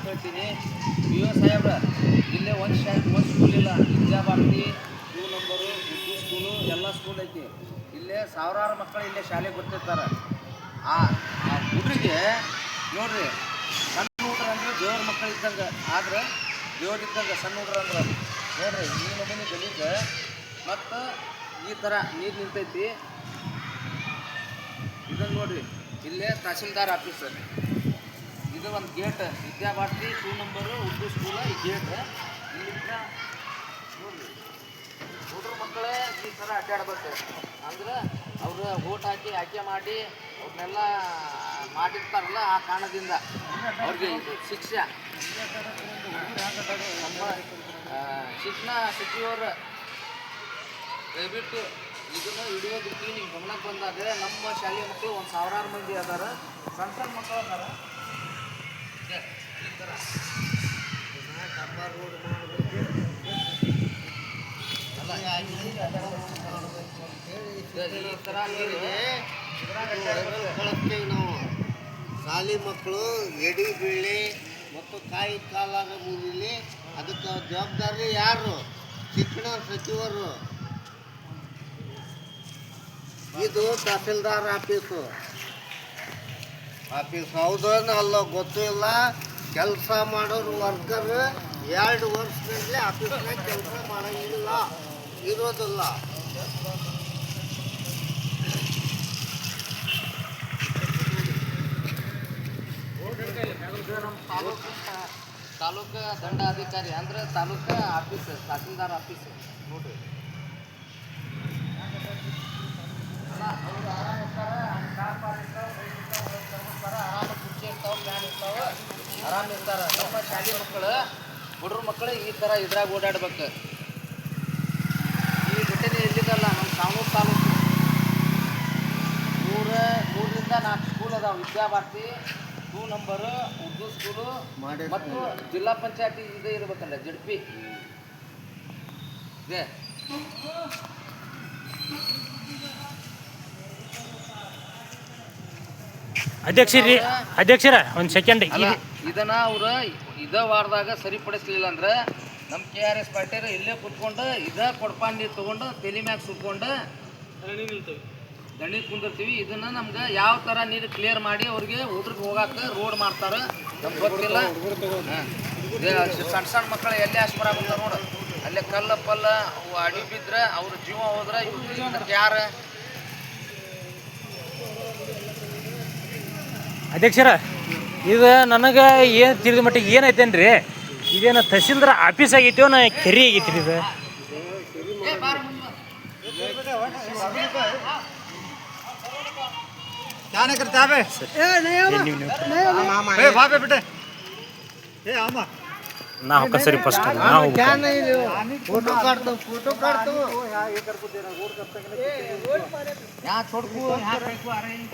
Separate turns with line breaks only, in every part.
ಹೇಳ್ತೀನಿ. B O ಸಾಹೇಬ್ರ ಇಲ್ಲೇ ಒಂದು ಸ್ಕೂಲ್ ಇಲ್ಲ. ವಿದ್ಯಾಭಾರತಿ 2 ನಂಬರು, ಉರ್ದು ಸ್ಕೂಲು ಎಲ್ಲ ಸ್ಕೂಲ್ ಐತಿ. ಇಲ್ಲೇ ಸಾವಿರಾರು ಮಕ್ಕಳು ಇಲ್ಲೇ ಶಾಲೆಗೆ ಬರ್ತಿರ್ತಾರೆ. ಆ ಹುಡುಗರಿಗೆ ನೋಡ್ರಿ, ಸಣ್ಣ ಹುಡ್ರು ಅಂದ್ರೆ ದೇವ್ರ ಮಕ್ಕಳು ಇದ್ದಂಗೆ. ಆದ್ರೆ ದೇವ್ರು ಇದ್ದಂಗೆ ಸಣ್ಣ ಹುಡ್ರು ಅಂದ್ರೆ ನೋಡ್ರಿ, ಈ ನಮೂನಿ ಗಲೀಜು. ಮತ್ತು ಈ ಥರ ನೀರು ನಿಂತೈತಿ. ಇದನ್ನು ನೋಡ್ರಿ, ಇಲ್ಲೇ ತಹಸೀಲ್ದಾರ್ ಆಫೀಸ್. ಇದು ಒಂದು ಗೇಟ್. ವಿದ್ಯಾಭಾರತಿ 2 ನಂಬರು ಉರ್ದು ಸ್ಕೂಲ ಈ ಗೇಟ್. ಇಲ್ಲಿಂದ ನೋಡ್ರಿ, ಹುಡುಗ್ರ ಮಕ್ಕಳೇ ಈ ಥರ ಅಡ್ಡಾಡ್ಬೇಕು. ಅಂದ್ರೆ ಅವರು ಓಟ್ ಹಾಕಿ ಆಯ್ಕೆ ಮಾಡಿ ಅವ್ರನ್ನೆಲ್ಲ ಮಾಡಿರ್ತಾರಲ್ಲ, ಆ ಕಾರಣದಿಂದ ಅವ್ರಿಗೆ ಇದು ಶಿಕ್ಷೆ. ನಮ್ಮ ಶಿಕ್ಷಣ ಸಚಿವರು ದಯವಿಟ್ಟು ಇದನ್ನು ವಿಡಿಯೋ ಬಿಡ್ತೀವಿ. ನೀವು ಗಮನಕ್ಕೆ ಬಂದಾಗ ನಮ್ಮ ಶಾಲೆಯ ಮಕ್ಕಳು 1000 ಮಂದಿ ಅದಾರ, ಸಣ್ಣ ಸಣ್ಣ ಮಕ್ಕಳು ಅದಾರ. ಈ ಥರ ಡಂಬರ್ ರೋಡ್ ಮಾಡಬೇಕು, ಈ ಥರ ನೀರಿಗೆ
ಕಳಿಸ್ತೀವಿ ನಾವು. ಶಾಲೆ ಮಕ್ಕಳು ಎಡಿ ಬೀಳಿ ಮತ್ತು ಕಾಯಿ ಕಾಲಾಗ ಮುಗಿಲಿ, ಅದಕ್ಕೆ ಜವಾಬ್ದಾರಿ ಯಾರು? ಶಿಕ್ಷಣ ಸಚಿವರು. ಇದು ತಹಸೀಲ್ದಾರ್ ಆಫೀಸು. ಹೌದನ್ನ ಅಲ್ಲ ಗೊತ್ತೂ ಇಲ್ಲ. ಕೆಲಸ ಮಾಡೋರು ವರ್ಕರ್ 2 ವರ್ಷದಲ್ಲಿ ಆಫೀಸ್ನಾಗ ಕೆಲಸ ಮಾಡೋಂಗಿಲ್ಲ, ಇರೋದಿಲ್ಲ.
ಇದು ನಮ್ಮ ತಾಲೂಕು ದಂಡಾಧಿಕಾರಿ ಅಂದ್ರೆ ತಾಲೂಕು ಆಫೀಸ್, ತಹಸೀಲ್ದಾರ್ ಆಫೀಸ್ ನೋಡ್ರಿ. ಅವ್ರು ಆರಾಮ ಇರ್ತಾರೆ, ಕಾರ್ ಪಾರ್ ಇರ್ತಾವೆ, ಬೈಕ್ ಇರ್ತಾವೆ, ಆರಾಮ ಕುರ್ಚಿ ಇರ್ತಾವೆ, ಫ್ಯಾನ್ ಇರ್ತಾವೆ, ಆರಾಮ ಇರ್ತಾರೆ. ನಮ್ಮ ಶಾಲೆ ಮಕ್ಕಳು, ಹುಡುಗ್ರ ಮಕ್ಕಳು ಈ ಥರ ಇದ್ರಾಗ ಓಡಾಡ್ಬೇಕು. ಈ ಘಟನೆ ಎಲ್ಲಿದಲ್ಲ, ನಮ್ಮ ಸಾವಣೂರು ತಾಲೂಕು 3ರಿಂದ 4 ಸ್ಕೂಲ್ ಅದಾವೆ. ವಿದ್ಯಾಭಾರತಿ 2 ನಂಬರು ಉರ್ದು ಸ್ಕೂಲು ಮತ್ತು ಜಿಲ್ಲಾ ಪಂಚಾಯತಿ ಇದೇ ಇರ್ಬೇಕಲ್ಲ, ಜಡ್ಪಿ ಇದೆ.
ಅಧ್ಯಕ್ಷರ ಒಂದು ಸೆಕೆಂಡ್.
ಇದನ್ನ ಅವರು ಇದೇ ವಾರದಾಗ ಸರಿಪಡಿಸ್ಲಿಲ್ಲ ಅಂದ್ರೆ ನಮ್ಮ KRS ಪಾಟೀಲ್ ಇಲ್ಲೇ ಕುತ್ಕೊಂಡು ಇದೇ ಕೊಡ್ಪಾನ್ ನೀರು ತೊಗೊಂಡು ತಲೆ ಮ್ಯಾಗ ಸುಟ್ಕೊಂಡು ದಣಿ ಕುಂದಿರ್ತೀವಿ. ಇದನ್ನ ನಮ್ಗೆ ಯಾವ ಥರ ನೀರು ಕ್ಲಿಯರ್ ಮಾಡಿ ಅವ್ರಿಗೆ ಹುಡುಗ್ರಿಗೆ ಹೋಗಾಕ ರೋಡ್ ಮಾಡ್ತಾರೆ ನಮ್ಗೆ ಗೊತ್ತಿಲ್ಲ. ಸಣ್ಣ ಸಣ್ಣ ಮಕ್ಕಳು ಎಲ್ಲೇ ಆಸ್ಪತ್ರೆ ನೋಡು, ಅಲ್ಲೇ ಕಲ್ಲ ಪಲ್ಲ ಅಡಿ ಬಿದ್ರೆ ಅವ್ರ ಜೀವ ಹೋದ್ರೆ ಇವ್ರಿಗೆ ಯಾರು?
ಅಧ್ಯಕ್ಷರ, ಇದು ನನಗೆ ಏನು ತಿಳಿದ ಮಟ್ಟಿಗೆ ಏನೈತೇನ್ರಿ, ಇದೇನು ತಹಸೀಲ್ದಾರ್ ಆಫೀಸ್ ಆಗೈತೋ ನಾ ಕೆರೆ ಆಗೈತಿ ಇದು? ನಾವು ಸರಿ ಫಸ್ಟ್
फोटो काढतो.
यहाँ छोड़को, यहाँ फेंको आ रहे हैं,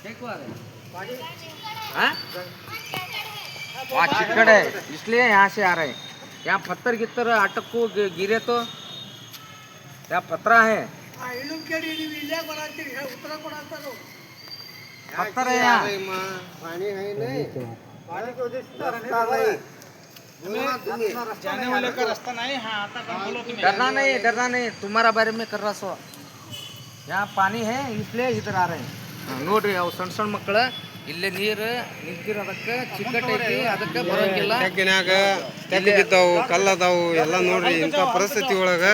फेंको आ रहे हैं। वहाँ चिकड़ है इसलिए यहाँ से आ रहे हैं. यहाँ पत्थर गित्तर अटक को गिरे तो यहाँ पत्थरा है, पत्थर है यहाँ.
पानी है नहीं, पानी को
जाने वाले का रास्ता नहीं. हाँ,
डरना नहीं, तुम्हारा बारे में कर रहा सो. यहाँ पानी है इसलिए इधर आ रहे हैं. ನೋಡ್ರಿ, ಅವು ಸಣ್ಣ ಸಣ್ಣ ಮಕ್ಕಳು ಇಲ್ಲೇ ನೀರು ನಿಂತಿರೋದಕ್ಕೆ ಚಿಕ್ಕಟ್ ಐತಿ, ಅದಕ್ಕೆ ಬರೋಂಗಿಲ್ಲ.
ತೆಗ್ಗು ಬಿದ್ದಾವು, ಕಲ್ಲದಾವು ಎಲ್ಲ ನೋಡ್ರಿ. ಇಂಥ ಪರಿಸ್ಥಿತಿ ಒಳಗೆ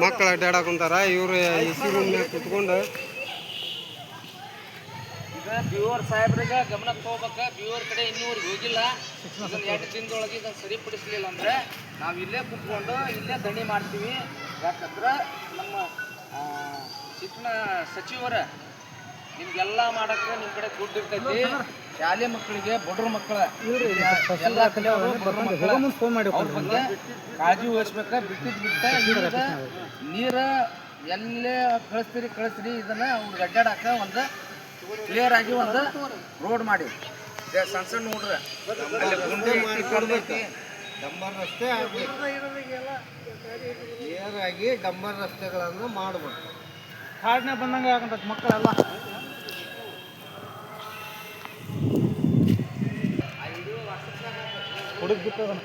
ಮಕ್ಕಳು ಅಡ್ಡಾಡಕ್ ಕುಂತಾರ. ಇವ್ರು ಇಸಿ ರೂಮ್ ಮ್ಯಾಗ ಕುತ್ಕೊಂಡು
ಈಗ BOR ಸಾಹೇಬ್ರಿಗೆ ಗಮನಕ್ಕೆ ಹೋಗ್ಬೇಕು. BOR ಕಡೆ ಇನ್ನೂವರೆಗೆ ಹೋಗಿಲ್ಲ. 2 ದಿನದೊಳಗೆ ಇದನ್ನು ಸರಿಪಡಿಸಲಿಲ್ಲ ಅಂದ್ರೆ ನಾವು ಇಲ್ಲೇ ಕುತ್ಕೊಂಡು ಇಲ್ಲೇ ದಣಿ ಮಾಡ್ತೀವಿ. ಯಾಕಂದ್ರೆ ನಮ್ಮ ಶಿಕ್ಷಣ ಸಚಿವರ ನಿಮ್ಗೆಲ್ಲ ಮಾಡಕ್ಕೆ ನಿಮ್ಮ ಕಡೆ ದುಡ್ಡು ಇರ್ತೈತಿ. ಶಾಲೆ ಮಕ್ಕಳಿಗೆ ಬಡ್ರ ಮಕ್ಕಳ ಎಲ್ಲ ಕಲಿಯೋರು ಬಡ್ರ ಮಕ್ಕಳ ಅವ್ರ ಬಗ್ಗೆ ಕಾಳಜಿ ವಹಿಸ್ಬೇಕು. ಬಿಟ್ಟಿದ್ದ ನೀರು ಎಲ್ಲೇ ಕಳಿಸ್ತೀರಿ ಇದನ್ನ ಅವ್ರಿಗೆ ಅಡ್ಡಾಡಕ್ಕೆ ಒಂದು ಕ್ಲಿಯರ್ ಆಗಿ ಒಂದು ರೋಡ್ ಮಾಡಿ. ಸಣ್ಣ ಸಣ್ಣ ನೋಡ್ರಿ,
ಡಂಬರ್ ರಸ್ತೆ ಆಗಿ ಡಂಬರ್ ರಸ್ತೆಗಳನ್ನು ಮಾಡಬೇಕು.
ಕಾಡಿನ ಬಂದಂಗೆ ಆಗಂತ ಮಕ್ಕಳೆಲ್ಲ ಹುಡುಗ ಬಿತ್ತದನ